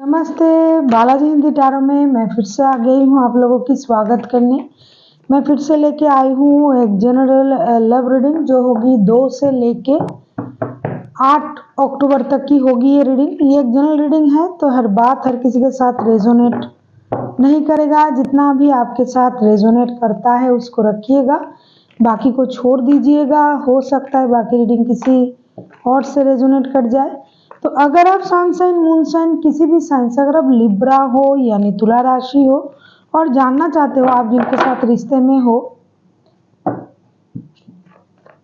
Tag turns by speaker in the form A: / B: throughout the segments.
A: नमस्ते, बालाजी हिंदी टैरो में मैं फिर से आ गई हूँ आप लोगों की स्वागत करने। मैं फिर से लेके आई हूँ एक जनरल लव रीडिंग जो होगी 2 से लेके 8 अक्टूबर तक की होगी ये रीडिंग। ये एक जनरल रीडिंग है तो हर बात हर किसी के साथ रेजोनेट नहीं करेगा। जितना भी आपके साथ रेजोनेट करता है उसको रखिएगा, बाकी को छोड़ दीजिएगा। हो सकता है बाकी रीडिंग किसी और से रेजोनेट कर जाए। तो अगर आप सन साइन मून साइन किसी भी साइन से, अगर आप लिब्रा हो यानी तुला राशि हो और जानना चाहते हो आप जिनके साथ रिश्ते में हो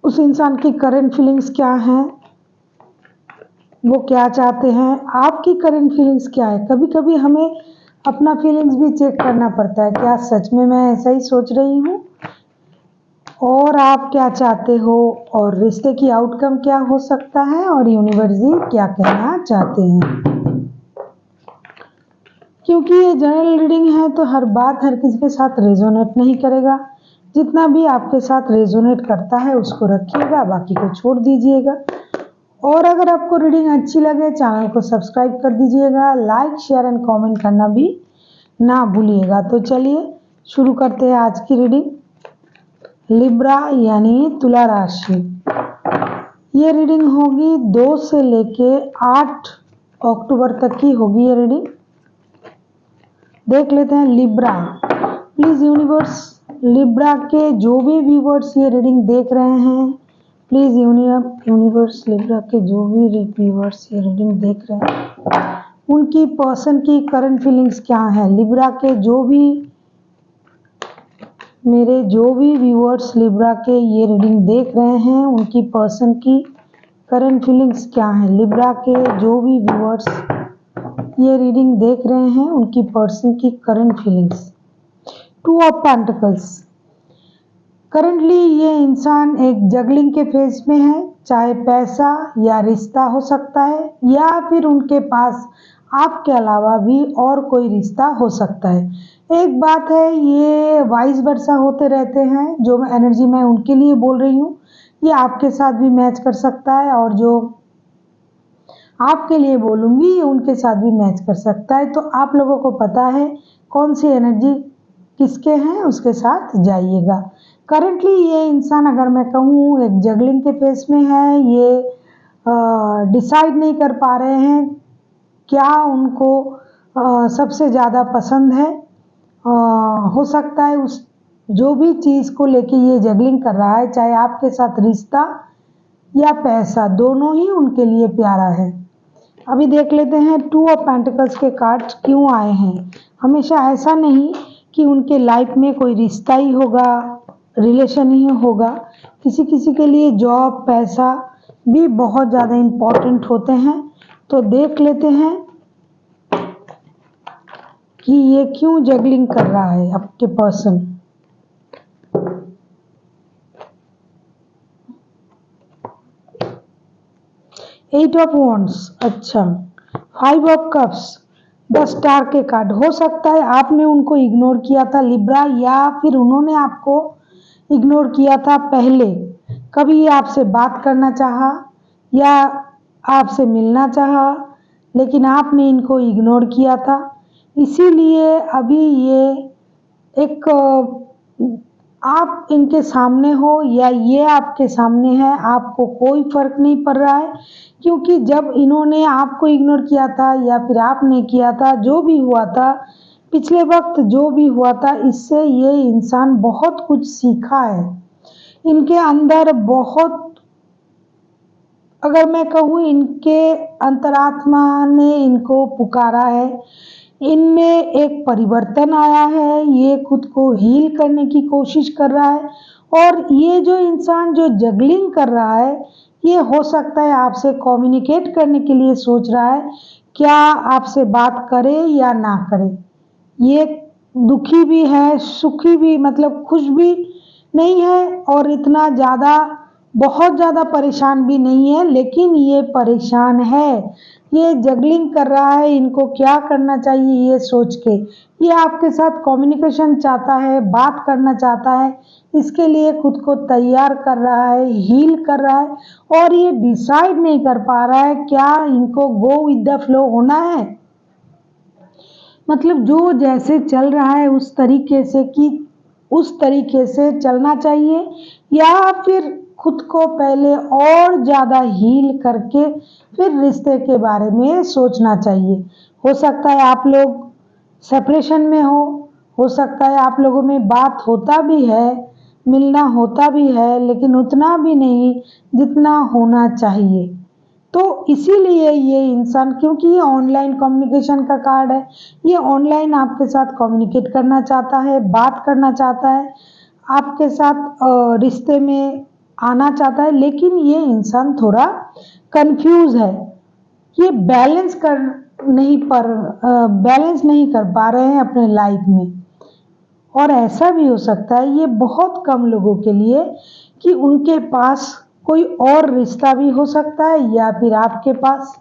A: उस इंसान की करंट फीलिंग्स क्या हैं, वो क्या चाहते हैं, आपकी करंट फीलिंग्स क्या है। कभी कभी हमें अपना फीलिंग्स भी चेक करना पड़ता है, क्या सच में मैं ऐसा ही सोच रही हूँ और आप क्या चाहते हो और रिश्ते की आउटकम क्या हो सकता है और यूनिवर्स जी क्या कहना चाहते हैं। क्योंकि ये जनरल रीडिंग है तो हर बात हर किसी के साथ रेजोनेट नहीं करेगा। जितना भी आपके साथ रेजोनेट करता है उसको रखिएगा, बाकी को छोड़ दीजिएगा। और अगर आपको रीडिंग अच्छी लगे चैनल को सब्सक्राइब कर दीजिएगा, लाइक शेयर एंड कमेंट करना भी ना भूलिएगा। तो चलिए शुरू करते हैं आज की रीडिंग। लिब्रा यानी तुला राशि, ये रीडिंग होगी 2 से लेके 8 अक्टूबर तक की होगी ये रीडिंग। देख लेते हैं लिब्रा। प्लीज यूनिवर्स, लिब्रा के जो भी व्यूवर्स ये रीडिंग देख रहे हैं, प्लीज यूनिवर्स लिब्रा के जो भी व्यूवर्स ये रीडिंग देख रहे हैं उनकी पर्सन की करंट फीलिंग्स क्या है। लिब्रा के जो भी मेरे जो भी व्यूअर्स लिब्रा के ये रीडिंग देख रहे हैं उनकी पर्सन की करंट फीलिंग्स क्या है। लिब्रा के जो भी व्यूअर्स ये रीडिंग देख रहे हैं उनकी पर्सन की current feelings. 2 of pentacles. Currently ये इंसान एक जगलिंग के फेज में है, चाहे पैसा या रिश्ता हो सकता है या फिर उनके पास आपके अलावा भी और कोई रिश्ता हो सकता है। एक बात है, ये वाइस वर्सा होते रहते हैं। जो एनर्जी मैं उनके लिए बोल रही हूँ ये आपके साथ भी मैच कर सकता है और जो आपके लिए बोलूँगी ये उनके साथ भी मैच कर सकता है। तो आप लोगों को पता है कौन सी एनर्जी किसके हैं, उसके साथ जाइएगा। करंटली ये इंसान अगर मैं कहूँ एक जगलिंग के फेस में है, ये डिसाइड नहीं कर पा रहे हैं क्या उनको सबसे ज़्यादा पसंद है। हो सकता है उस जो भी चीज़ को लेके ये जगलिंग कर रहा है, चाहे आपके साथ रिश्ता या पैसा, दोनों ही उनके लिए प्यारा है। अभी देख लेते हैं 2 ऑफ पेंटिकल्स के कार्ड्स क्यों आए हैं। हमेशा ऐसा नहीं कि उनके लाइफ में कोई रिश्ता ही होगा, रिलेशन ही होगा। किसी किसी के लिए जॉब पैसा भी बहुत ज़्यादा इम्पोर्टेंट होते हैं। तो देख लेते हैं कि ये क्यों जगलिंग कर रहा है आपके पर्सन। एट ऑफ वॉन्ड्स, अच्छा 5 ऑफ कप्स, 10 स्टार के कार्ड। हो सकता है आपने उनको इग्नोर किया था लिब्रा, या फिर उन्होंने आपको इग्नोर किया था पहले। कभी आपसे बात करना चाहा या आपसे मिलना चाहा लेकिन आपने इनको इग्नोर किया था। इसीलिए अभी ये एक आप इनके सामने हो या ये आपके सामने है, आपको कोई फर्क नहीं पड़ रहा है। क्योंकि जब इन्होंने आपको इग्नोर किया था या फिर आपने किया था, जो भी हुआ था पिछले वक्त जो भी हुआ था, इससे ये इंसान बहुत कुछ सीखा है। इनके अंदर बहुत, अगर मैं कहूँ इनके अंतरात्मा ने इनको पुकारा है, इनमें एक परिवर्तन आया है। ये खुद को हील करने की कोशिश कर रहा है और ये जो इंसान जो जगलिंग कर रहा है ये हो सकता है आपसे कम्युनिकेट करने के लिए सोच रहा है, क्या आपसे बात करे या ना करे। ये दुखी भी है, सुखी भी, मतलब खुश भी नहीं है और इतना ज़्यादा बहुत ज़्यादा परेशान भी नहीं है, लेकिन ये परेशान है। ये जगलिंग कर रहा है, इनको क्या करना चाहिए ये सोच के। ये आपके साथ कम्युनिकेशन चाहता है, बात करना चाहता है, इसके लिए खुद को तैयार कर रहा है, हील कर रहा है और ये डिसाइड नहीं कर पा रहा है क्या इनको गो विद द फ्लो होना है मतलब जो जैसे चल रहा है उस तरीके से चलना चाहिए, या फिर खुद को पहले और ज़्यादा हील करके फिर रिश्ते के बारे में सोचना चाहिए। हो सकता है आप लोग सेपरेशन में हो सकता है आप लोगों में बात होता भी है, मिलना होता भी है, लेकिन उतना भी नहीं जितना होना चाहिए। तो इसीलिए ये इंसान, क्योंकि ये ऑनलाइन कम्युनिकेशन का कार्ड है, ये ऑनलाइन आपके साथ कम्युनिकेट करना चाहता है, बात करना चाहता है, आपके साथ रिश्ते में आना चाहता है, लेकिन ये इंसान थोड़ा कंफ्यूज है। ये बैलेंस नहीं कर पा रहे हैं अपने लाइफ में। और ऐसा भी हो सकता है, ये बहुत कम लोगों के लिए, कि उनके पास कोई और रिश्ता भी हो सकता है या फिर आपके पास।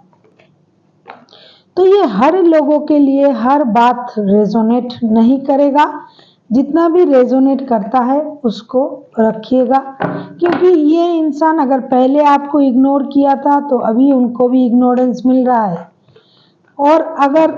A: तो ये हर लोगों के लिए हर बात रेजोनेट नहीं करेगा। जितना भी रेजोनेट करता है उसको रखिएगा, क्योंकि ये इंसान अगर पहले आपको इग्नोर किया था तो अभी उनको भी इग्नोरेंस मिल रहा है, और अगर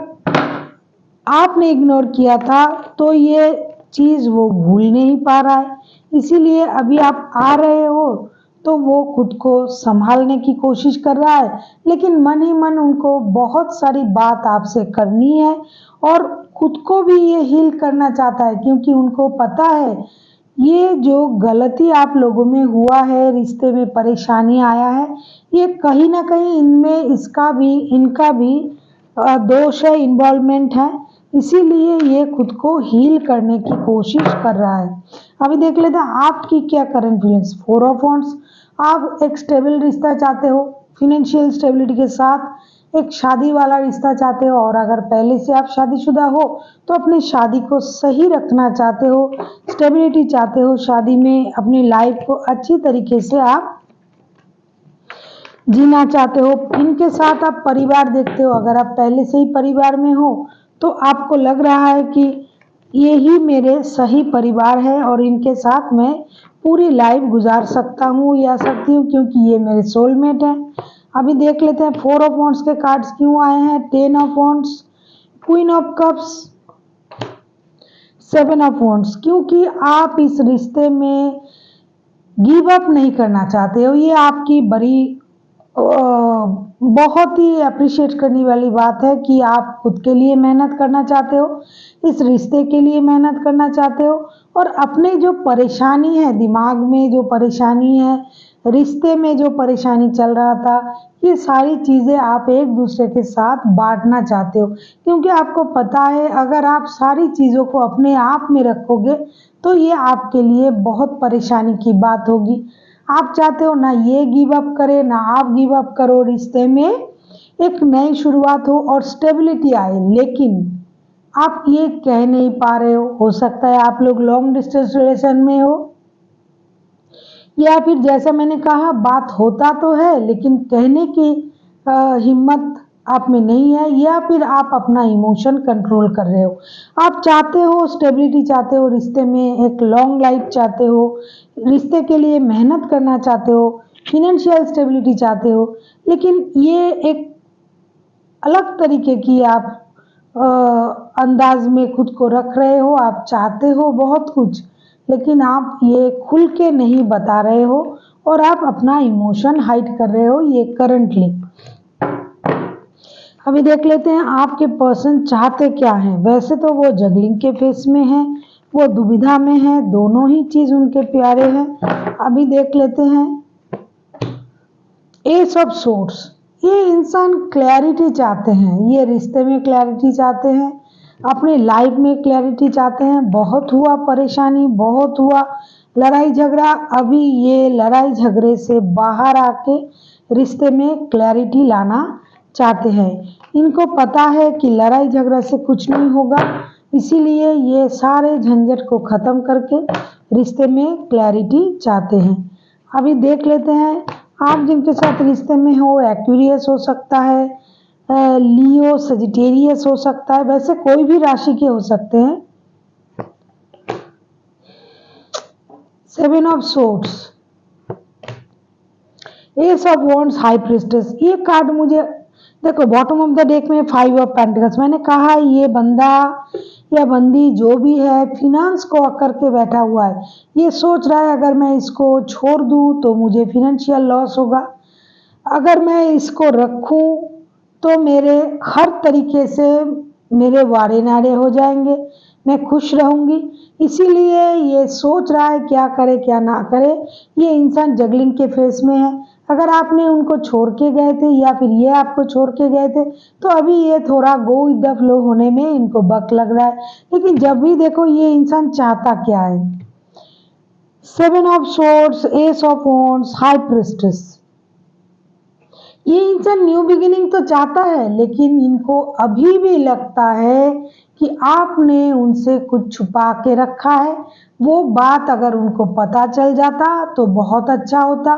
A: आपने इग्नोर किया था तो ये चीज़ वो भूल नहीं पा रहा है। इसीलिए अभी आप आ रहे हो तो वो खुद को संभालने की कोशिश कर रहा है, लेकिन मन ही मन उनको बहुत सारी बात आपसे करनी है, और खुद को भी ये हील करना चाहता है, क्योंकि उनको पता है ये जो गलती आप लोगों में हुआ है, रिश्ते में परेशानी आया है, ये कहीं ना कहीं इनका भी दोष है, इन्वॉल्वमेंट है। इसीलिए ये खुद को हील करने की कोशिश कर रहा है। अभी देख लेते हैं आपकी क्या करंट फीलिंग्स। 4 ऑफ वॉन्ड्स, आप एक स्टेबल रिश्ता चाहते हो, फिनेंशियल स्टेबिलिटी के साथ एक शादी वाला रिश्ता चाहते हो, और अगर पहले से आप शादीशुदा हो तो अपनी शादी को सही रखना चाहते हो, स्टेबिलिटी चाहते हो शादी में, अपनी लाइफ को अच्छी तरीके से आप जीना चाहते हो। इनके साथ आप परिवार देखते हो, अगर आप पहले से ही परिवार में हो तो आपको लग रहा है कि ये ही मेरे सही परिवार है और इनके साथ मैं पूरी लाइफ गुजार सकता हूँ या सकती हूँ, क्योंकि ये मेरे सोलमेट है। अभी देख लेते हैं 4 ऑफ वॉन्ड्स के कार्ड्स क्यों आए हैं। 10 of wands, queen of cups, 7 of wands, क्योंकि आप इस रिश्ते में गिव अप नहीं करना चाहते हो। ये आपकी बड़ी बहुत ही अप्रिशिएट करने वाली बात है कि आप खुद के लिए मेहनत करना चाहते हो, इस रिश्ते के लिए मेहनत करना चाहते हो, और अपने जो परेशानी है, दिमाग में जो परेशानी है, रिश्ते में जो परेशानी चल रहा था, ये सारी चीज़ें आप एक दूसरे के साथ बांटना चाहते हो, क्योंकि आपको पता है अगर आप सारी चीज़ों को अपने आप में रखोगे तो ये आपके लिए बहुत परेशानी की बात होगी। आप चाहते हो ना ये गिव अप करे ना आप गिव अप करो, रिश्ते में एक नई शुरुआत हो और स्टेबिलिटी आए, लेकिन आप ये कह नहीं पा रहे हो सकता है आप लोग लॉन्ग डिस्टेंस रिलेशन में हो, या फिर जैसा मैंने कहा बात होता तो है लेकिन कहने की हिम्मत आप में नहीं है, या फिर आप अपना इमोशन कंट्रोल कर रहे हो। आप चाहते हो स्टेबिलिटी, चाहते हो रिश्ते में एक लॉन्ग लाइफ चाहते हो, रिश्ते के लिए मेहनत करना चाहते हो, फिनेंशियल स्टेबिलिटी चाहते हो, लेकिन ये एक अलग तरीके की आप अंदाज में खुद को रख रहे हो। आप चाहते हो बहुत कुछ, लेकिन आप ये खुल के नहीं बता रहे हो, और आप अपना इमोशन हाइड कर रहे हो ये करंटली। अभी देख लेते हैं आपके पर्सन चाहते क्या हैं। वैसे तो वो जगलिंग के फेस में है, वो दुविधा में है, दोनों ही चीज उनके प्यारे हैं। अभी देख लेते हैं एस ऑफ सोर्ड्स, ये इंसान क्लैरिटी चाहते हैं, ये रिश्ते में क्लैरिटी चाहते हैं, अपने लाइफ में क्लैरिटी चाहते हैं। बहुत हुआ परेशानी, बहुत हुआ लड़ाई झगड़ा, अभी ये लड़ाई झगड़े से बाहर आके रिश्ते में क्लैरिटी लाना चाहते हैं। इनको पता है कि लड़ाई झगड़ा से कुछ नहीं होगा, इसीलिए ये सारे झंझट को ख़त्म करके रिश्ते में क्लैरिटी चाहते हैं। अभी देख लेते हैं आप जिनके साथ रिश्ते में हो, एक्वेरियस हो सकता है, लियो, सजिटेरियस हो सकता है, वैसे कोई भी राशि के हो सकते हैं। 7 of swords, S of wands, high priestess, ये कार्ड मुझे देखो बॉटम ऑफ द डेक में 5 ऑफ पेंटिकल्स। मैंने कहा ये बंदा या बंदी जो भी है फिनेंस को अकर के बैठा हुआ है। ये सोच रहा है अगर मैं इसको छोड़ दूं तो मुझे फिनेंशियल लॉस होगा, अगर मैं इसको रखूं तो मेरे हर तरीके से मेरे वारे नारे हो जाएंगे, मैं खुश रहूंगी। इसीलिए ये सोच रहा है क्या करे क्या ना करे। ये इंसान जगलिंग के फेस में है। अगर आपने उनको छोड़ के गए थे या फिर ये आपको छोड़ के गए थे तो अभी ये थोड़ा गो विद द फ्लो होने में इनको वक्त लग रहा है। लेकिन जब भी देखो ये इंसान चाहता क्या है। 7 of swords, S of wands, high priestess. ये इंसान न्यू बिगिनिंग तो चाहता है लेकिन इनको अभी भी लगता है कि आपने उनसे कुछ छुपा के रखा है। वो बात अगर उनको पता चल जाता तो बहुत अच्छा होता।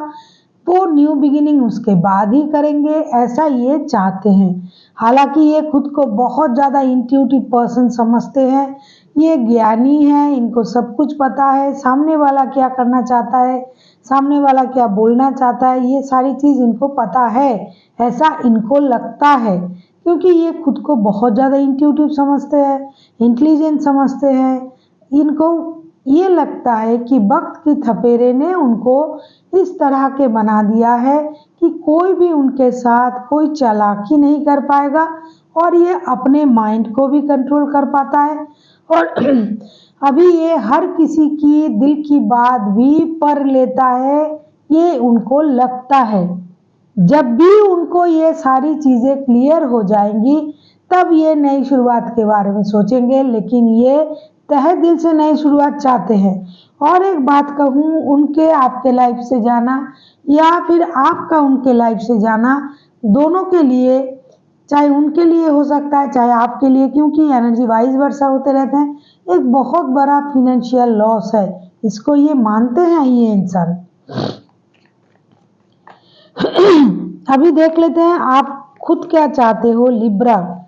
A: वो न्यू बिगिनिंग उसके बाद ही करेंगे, ऐसा ये चाहते हैं। हालांकि ये खुद को बहुत ज़्यादा इंट्यूटिव पर्सन समझते हैं। ये ज्ञानी है, इनको सब कुछ पता है सामने वाला क्या करना चाहता है, सामने वाला क्या बोलना चाहता है, ये सारी चीज़ इनको पता है, ऐसा इनको लगता है। क्योंकि ये खुद को बहुत ज़्यादा इंट्यूटिव समझते हैं, इंटेलिजेंट समझते हैं। इनको ये लगता है कि वक्त की थपेरे ने उनको इस तरह के बना दिया है कि कोई भी उनके साथ कोई चालाकी नहीं कर पाएगा और ये अपने माइंड को भी कंट्रोल कर पाता है। और अभी ये हर किसी की दिल की बात भी पढ़ लेता है, ये उनको लगता है। जब भी उनको ये सारी चीज़ें क्लियर हो जाएंगी तब ये नई शुरुआत के बारे में सोचेंगे, लेकिन ये तहे दिल से नई शुरुआत चाहते हैं। और एक बात कहूँ, उनके आपके लाइफ से जाना या फिर आपका उनके लाइफ से जाना, दोनों के लिए, चाहे उनके लिए हो सकता है चाहे आपके लिए, क्योंकि एनर्जी वाइज वर्सा होते रहते हैं, एक बहुत बड़ा फिनेंशियल लॉस है। इसको ये मानते हैं ये इंसान। अभी देख लेते हैं आप खुद क्या चाहते हो लिब्रा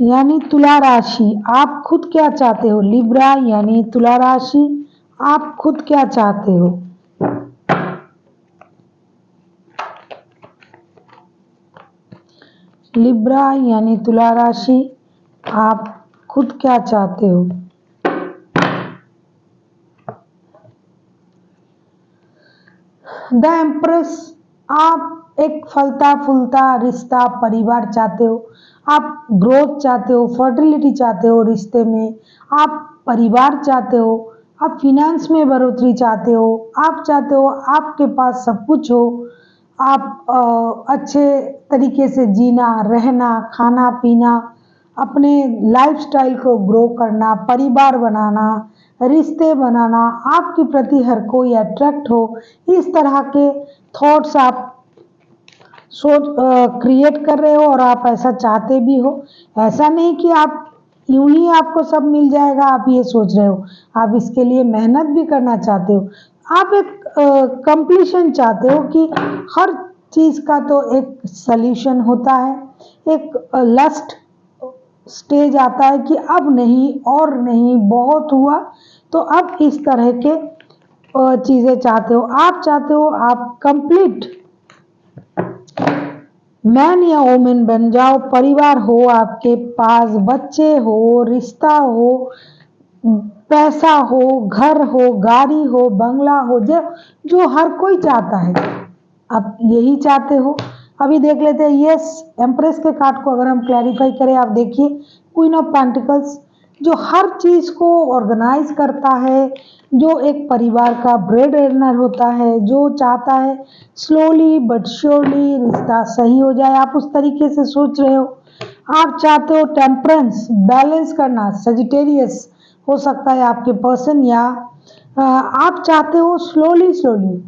A: यानी तुला राशि। आप खुद क्या चाहते हो लिब्रा यानी तुला राशि, आप खुद क्या चाहते हो। लिब्रा यानी तुला राशि, आप खुद क्या चाहते हो। द एम्प्रेस, आप एक फलता फूलता रिश्ता परिवार चाहते हो। आप ग्रोथ चाहते हो, फर्टिलिटी चाहते हो रिश्ते में, आप परिवार चाहते हो, आप फिनेंस में बढ़ोतरी चाहते हो, आप चाहते हो आपके पास सब कुछ हो, आप अच्छे तरीके से जीना रहना खाना पीना, अपने लाइफस्टाइल को ग्रो करना, परिवार बनाना, रिश्ते बनाना, आपके प्रति हर कोई अट्रैक्ट हो, इस तरह के थॉट्स आप सोच क्रिएट कर रहे हो और आप ऐसा चाहते भी हो। ऐसा नहीं कि आप यूं ही आपको सब मिल जाएगा आप ये सोच रहे हो, आप इसके लिए मेहनत भी करना चाहते हो। आप एक कंप्लीशन चाहते हो कि हर चीज़ का तो एक सल्यूशन होता है। एक लास्ट स्टेज आता है कि अब नहीं और नहीं, बहुत हुआ, तो अब इस तरह के चीज़ें चाहते हो। आप चाहते हो आप कंप्लीट मैन या वोमेन बन जाओ, परिवार हो आपके पास, बच्चे हो, रिश्ता हो, पैसा हो, घर हो, गाड़ी हो, बंगला हो, जो जो हर कोई चाहता है, आप यही चाहते हो। अभी देख लेते हैं यस एम्प्रेस के कार्ड को अगर हम क्लैरिफाई करें। आप देखिए क्वीन ऑफ पेंटिकल्स जो हर चीज़ को ऑर्गेनाइज करता है, जो एक परिवार का ब्रेड अर्नर होता है, जो चाहता है स्लोली बट श्योरली रिश्ता सही हो जाए, आप उस तरीके से सोच रहे हो। आप चाहते हो टेम्परेंस, बैलेंस करना, सजिटेरियस हो सकता है आपके पर्सन, या आप चाहते हो स्लोली स्लोली,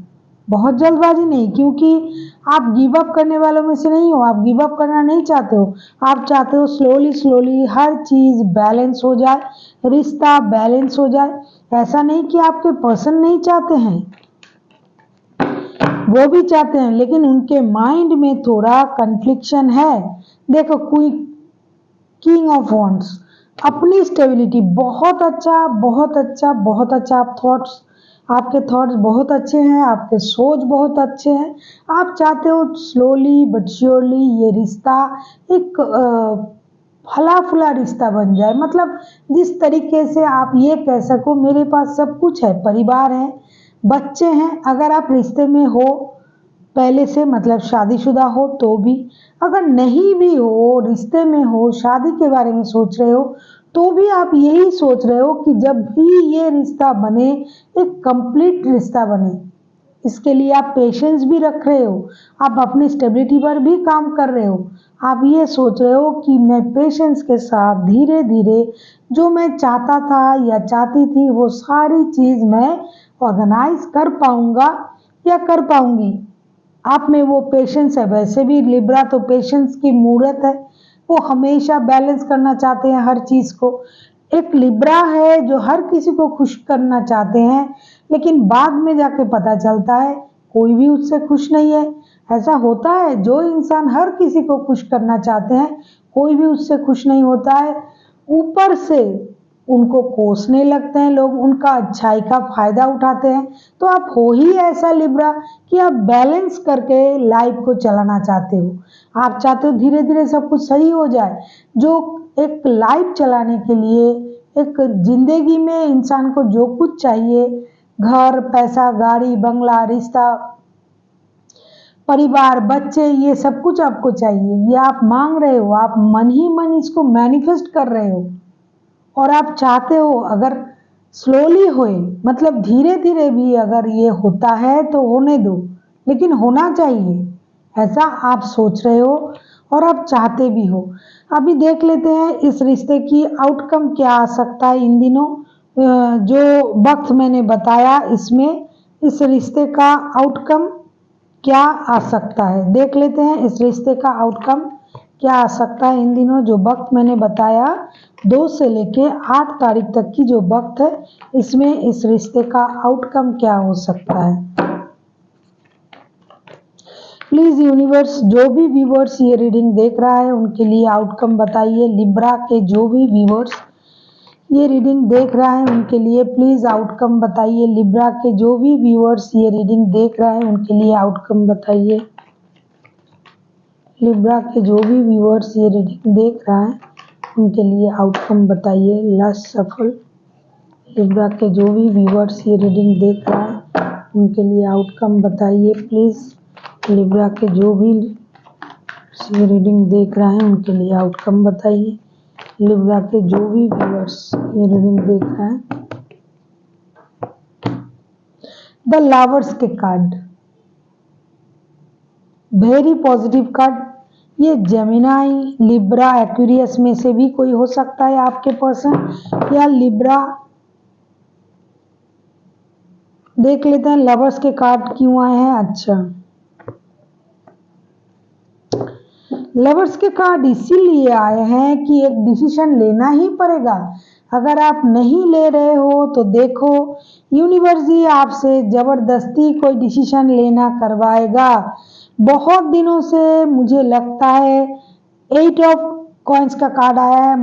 A: बहुत जल्दबाजी नहीं, क्योंकि आप गिव अप करने वालों में से नहीं हो, आप गिव अप करना नहीं चाहते हो। आप चाहते हो स्लोली स्लोली हर चीज़ बैलेंस हो जाए, रिश्ता बैलेंस हो जाए। ऐसा नहीं कि आपके पर्सन नहीं चाहते हैं, वो भी चाहते हैं, लेकिन उनके माइंड में थोड़ा कन्फ्लिक्शन है। देखो किंग ऑफ वॉन्ड्स, अपनी स्टेबिलिटी, बहुत अच्छा बहुत अच्छा बहुत अच्छा आप थॉट्स आपके थॉट्स बहुत अच्छे हैं, आपके सोच बहुत अच्छे हैं। आप चाहते हो स्लोली बट श्योरली ये रिश्ता एक फला फुला रिश्ता बन जाए, मतलब जिस तरीके से आप ये कह सको मेरे पास सब कुछ है, परिवार है, बच्चे हैं। अगर आप रिश्ते में हो पहले से, मतलब शादीशुदा हो तो भी, अगर नहीं भी हो रिश्ते में हो, शादी के बारे में सोच रहे हो तो भी आप यही सोच रहे हो कि जब भी ये रिश्ता बने एक कंप्लीट रिश्ता बने। इसके लिए आप पेशेंस भी रख रहे हो, आप अपनी स्टेबिलिटी पर भी काम कर रहे हो। आप ये सोच रहे हो कि मैं पेशेंस के साथ धीरे धीरे जो मैं चाहता था या चाहती थी वो सारी चीज़ मैं ऑर्गेनाइज कर पाऊंगा या कर पाऊंगी। आप में वो पेशेंस है। वैसे भी लिब्रा तो पेशेंस की मूर्त है, वो हमेशा बैलेंस करना चाहते हैं हर चीज़ को। एक लिब्रा है जो हर किसी को खुश करना चाहते हैं, लेकिन बाद में जाके पता चलता है कोई भी उससे खुश नहीं है। ऐसा होता है, जो इंसान हर किसी को खुश करना चाहते हैं कोई भी उससे खुश नहीं होता है। ऊपर से उनको कोसने लगते हैं लोग, उनका अच्छाई का फायदा उठाते हैं। तो आप हो ही ऐसा लिब्रा कि आप बैलेंस करके लाइफ को चलाना चाहते हो। आप चाहते हो धीरे धीरे सब कुछ सही हो जाए। जो एक लाइफ चलाने के लिए, एक जिंदगी में इंसान को जो कुछ चाहिए, घर, पैसा, गाड़ी, बंगला, रिश्ता, परिवार, बच्चे, ये सब कुछ आपको चाहिए, ये आप मांग रहे हो, आप मन ही मन इसको मैनिफेस्ट कर रहे हो। और आप चाहते हो अगर स्लोली होए, मतलब धीरे धीरे भी अगर ये होता है तो होने दो, लेकिन होना चाहिए, ऐसा आप सोच रहे हो और आप चाहते भी हो। अभी देख लेते हैं इस रिश्ते की आउटकम क्या आ सकता है इन दिनों। जो वक्त मैंने बताया इसमें इस रिश्ते का आउटकम क्या आ सकता है, देख लेते हैं इस रिश्ते का आउटकम क्या आ सकता है इन दिनों। जो वक्त मैंने बताया 2 से लेके 8 तारीख तक की जो वक्त है, इसमें इस रिश्ते का आउटकम क्या हो सकता है। प्लीज यूनिवर्स, जो भी व्यूवर्स ये रीडिंग देख रहा है उनके लिए आउटकम बताइए। लिब्रा के जो भी व्यूवर्स ये रीडिंग देख रहा है उनके लिए प्लीज आउटकम बताइए। लिब्रा के जो भी व्यूवर्स ये रीडिंग देख रहा है उनके लिए आउटकम बताइए। लिब्रा के जो भी व्यूवर्स ये रीडिंग देख रहा है उनके लिए आउटकम बताइए। लास्ट सफल। लिब्रा के जो भी व्यूवर्स ये रीडिंग देख रहा है उनके लिए आउटकम बताइए प्लीज। लिब्रा के जो भी ये रीडिंग देख रहा है उनके लिए आउटकम बताइए। लिब्रा के जो भी व्यूअर्स ये रीडिंग देख रहा है। द लवर्स के कार्ड, वेरी पॉजिटिव कार्ड। ये जेमिनाई, लिब्रा, एक्वेरियस में से भी कोई हो सकता है आपके पर्सन, या लिब्रा। देख लेते हैं लवर्स के कार्ड क्यों आए हैं। अच्छा, लवर्स के कार्ड इसीलिए आए हैं कि एक डिसीजन लेना ही पड़ेगा। अगर आप नहीं ले रहे हो तो देखो यूनिवर्स ही आपसे जबरदस्ती कोई डिसीजन लेना करवाएगा। बहुत दिनों से मुझे लगता है 8 ऑफ कॉइंस का कार्ड आया है।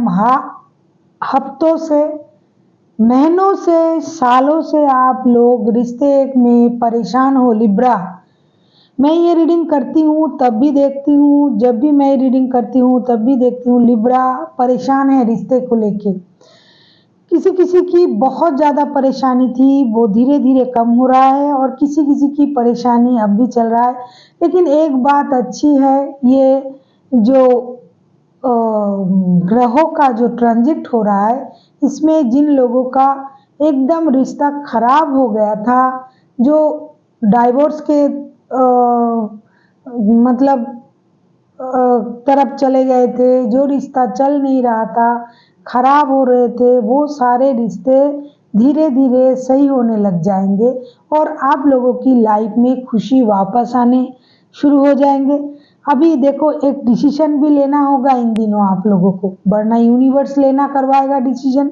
A: हफ्तों से, महीनों से, सालों से आप लोग रिश्ते में परेशान हो लिब्रा। मैं ये रीडिंग करती हूँ तब भी देखती हूँ, जब भी मैं रीडिंग करती हूँ तब भी देखती हूँ लिब्रा परेशान है रिश्ते को लेके। किसी किसी की बहुत ज़्यादा परेशानी थी, वो धीरे धीरे कम हो रहा है, और किसी किसी की परेशानी अब भी चल रहा है। लेकिन एक बात अच्छी है, ये जो ग्रहों का जो ट्रांजिट हो रहा है इसमें जिन लोगों का एकदम रिश्ता खराब हो गया था, जो डाइवोर्स के मतलब तरफ चले गए थे, जो रिश्ता चल नहीं रहा था, खराब हो रहे थे, वो सारे रिश्ते धीरे धीरे सही होने लग जाएंगे और आप लोगों की लाइफ में खुशी वापस आने शुरू हो जाएंगे। अभी देखो एक डिसीजन भी लेना होगा इन दिनों आप लोगों को, वरना यूनिवर्स लेना करवाएगा डिसीजन।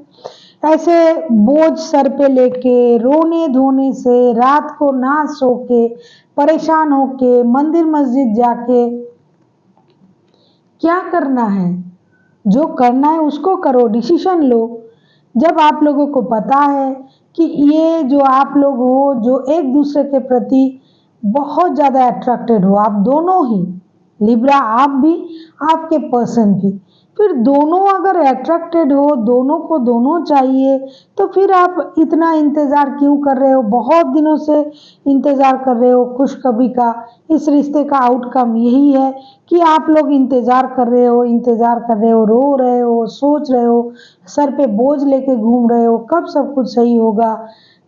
A: ऐसे बोझ सर पे लेके रोने धोने से, रात को ना सो के, परेशान होके, मंदिर मस्जिद जाके क्या करना है, जो करना है उसको करो, डिसीजन लो। जब आप लोगों को पता है कि कि ये जो आप लोग हो जो एक दूसरे के प्रति बहुत ज़्यादा अट्रैक्टेड हो, आप दोनों ही, लिब्रा आप भी, आपके पर्सन भी। फिर दोनों अगर अट्रैक्टेड हो, दोनों को दोनों चाहिए, तो फिर आप इतना इंतज़ार क्यों कर रहे हो? बहुत दिनों से इंतज़ार कर रहे हो खुशखबरी का। इस रिश्ते का आउटकम यही है कि आप लोग इंतज़ार कर रहे हो, इंतज़ार कर रहे हो, रो रहे हो, सोच रहे हो, सर पे बोझ लेके घूम रहे हो, कब सब कुछ सही होगा,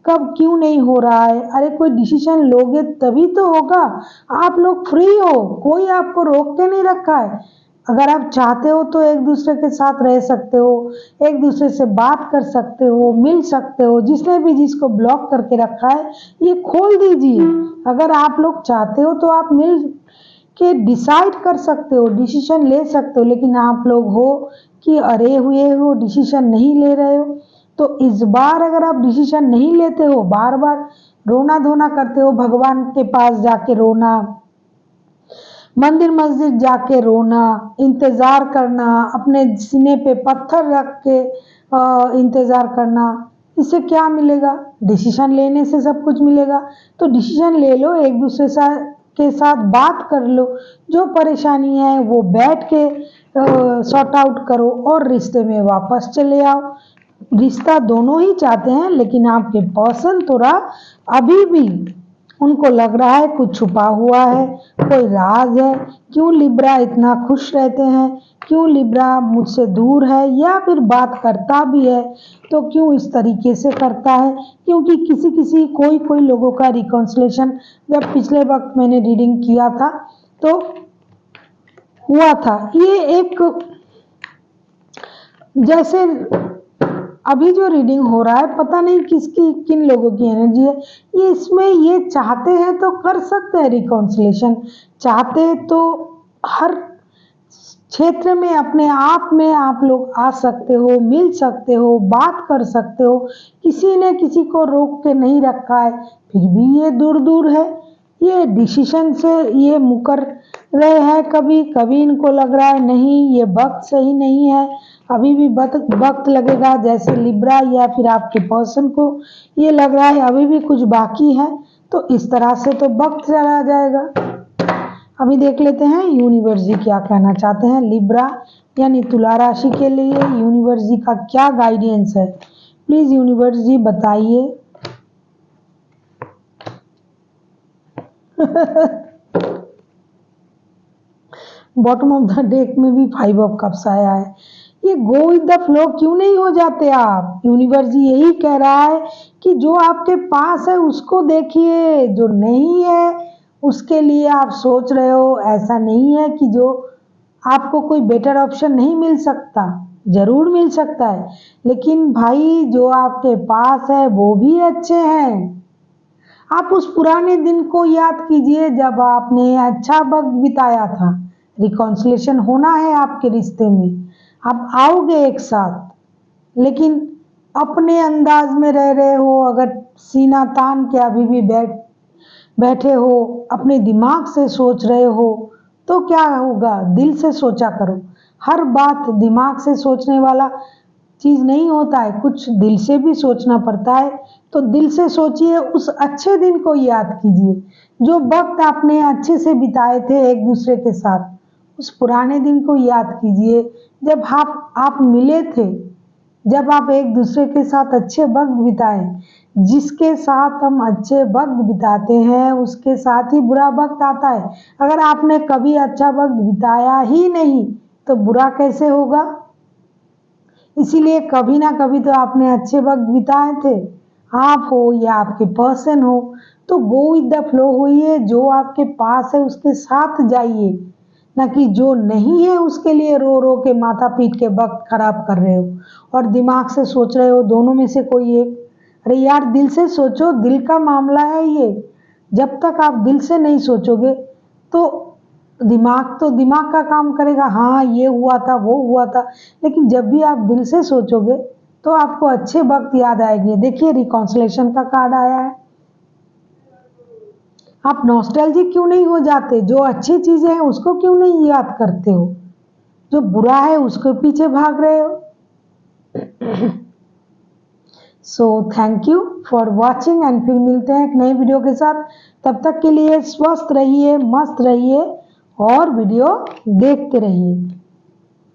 A: कब क्यों नहीं हो रहा है? अरे कोई डिसीजन लोगे तभी तो होगा। आप लोग फ्री हो, कोई आपको रोक के नहीं रखा है। अगर आप चाहते हो तो एक दूसरे के साथ रह सकते हो, एक दूसरे से बात कर सकते हो, मिल सकते हो। जिसने भी जिसको ब्लॉक करके रखा है ये खोल दीजिए। अगर आप लोग चाहते हो तो आप मिल के डिसाइड कर सकते हो, डिसीजन ले सकते हो। लेकिन आप लोग हो कि अरे हुए हो, डिसीजन नहीं ले रहे हो। तो इस बार अगर आप डिसीजन नहीं लेते हो, बार बार रोना धोना करते हो, भगवान के पास जाके रोना, मंदिर मस्जिद जाके रोना, इंतज़ार करना, अपने सीने पे पत्थर रख के इंतज़ार करना, इससे क्या मिलेगा? डिसीजन लेने से सब कुछ मिलेगा। तो डिसीजन ले लो, एक दूसरे के साथ बात कर लो, जो परेशानी है वो बैठ के सॉर्ट आउट करो और रिश्ते में वापस चले आओ। रिश्ता दोनों ही चाहते हैं, लेकिन आपके पर्सन थोड़ा अभी भी उनको लग रहा है कुछ छुपा हुआ है, कोई राज है। क्यों लिब्रा इतना खुश रहते हैं? क्यों लिब्रा मुझसे दूर है? या फिर बात करता भी है तो क्यों इस तरीके से करता है? क्योंकि किसी कोई कोई लोगों का रिकॉन्सिलेशन जब पिछले वक्त मैंने रीडिंग किया था तो हुआ था। ये एक जैसे अभी जो रीडिंग हो रहा है पता नहीं किसकी किन लोगों की एनर्जी है। ये इसमें ये चाहते हैं तो कर सकते हैं रिकॉन्सिलेशन, चाहते तो हर क्षेत्र में अपने आप में आप लोग आ सकते हो, मिल सकते हो, बात कर सकते हो। किसी ने किसी को रोक के नहीं रखा है, फिर भी ये दूर दूर है। ये डिसीजन से ये मुकर रहे हैं। कभी कभी इनको लग रहा है नहीं ये वक्त सही नहीं है, अभी भी वक्त लगेगा। जैसे लिब्रा या फिर आपके पर्सन को ये लग रहा है अभी भी कुछ बाकी है, तो इस तरह से तो वक्त चला जाएगा। अभी देख लेते हैं यूनिवर्स जी क्या कहना चाहते हैं लिब्रा यानी तुला राशि के लिए। यूनिवर्स जी का क्या गाइडेंस है, प्लीज यूनिवर्स जी बताइए। बॉटम ऑफ द डेक में भी 5 ऑफ कप्स आया है। ये गो विद द फ्लो क्यों नहीं हो जाते आप? यूनिवर्स जी यही कह रहा है कि जो आपके पास है उसको देखिए, जो नहीं है उसके लिए आप सोच रहे हो। ऐसा नहीं है कि जो आपको कोई बेटर ऑप्शन नहीं मिल सकता, जरूर मिल सकता है। लेकिन भाई जो आपके पास है वो भी अच्छे हैं। आप उस पुराने दिन को याद कीजिए जब आपने अच्छा वक्त बिताया था। रिकॉन्सिलेशन होना है आपके रिश्ते में, आप आओगे एक साथ, लेकिन अपने अंदाज में रह रहे हो। अगर सीना तान के अभी भी बैठे हो, अपने दिमाग से सोच रहे हो, तो क्या होगा? दिल से सोचा करो। हर बात दिमाग से सोचने वाला चीज नहीं होता है, कुछ दिल से भी सोचना पड़ता है। तो दिल से सोचिए, उस अच्छे दिन को याद कीजिए, जो वक्त आपने अच्छे से बिताए थे एक दूसरे के साथ। उस पुराने दिन को याद कीजिए जब आप मिले थे, जब आप एक दूसरे के साथ अच्छे वक्त बिताए। जिसके साथ हम अच्छे वक्त बिताते हैं उसके साथ ही बुरा वक्त आता है। अगर आपने कभी अच्छा वक्त बिताया ही नहीं तो बुरा कैसे होगा? इसीलिए कभी ना कभी तो आपने अच्छे वक्त बिताए थे। आप हो या आपके पर्सन हो, तो गो विद द फ्लो होइए। जो आपके पास है उसके साथ जाइए, ना कि जो नहीं है उसके लिए रो रो के माथा पीट के वक्त खराब कर रहे हो और दिमाग से सोच रहे हो। दोनों में से कोई एक। अरे यार दिल से सोचो, दिल का मामला है ये। जब तक आप दिल से नहीं सोचोगे तो दिमाग का काम करेगा, हाँ ये हुआ था वो हुआ था। लेकिन जब भी आप दिल से सोचोगे तो आपको अच्छे वक्त याद आएंगे। देखिए रिकॉन्सिलेशन का कार्ड आया है। आप नॉस्टैल्जिक क्यों नहीं हो जाते? जो अच्छी चीजें हैं उसको क्यों नहीं याद करते हो? जो बुरा है उसके पीछे भाग रहे हो। So thank you for watching and फिर मिलते हैं एक नए वीडियो के साथ। तब तक के लिए स्वस्थ रहिए, मस्त रहिए और वीडियो देखते रहिए।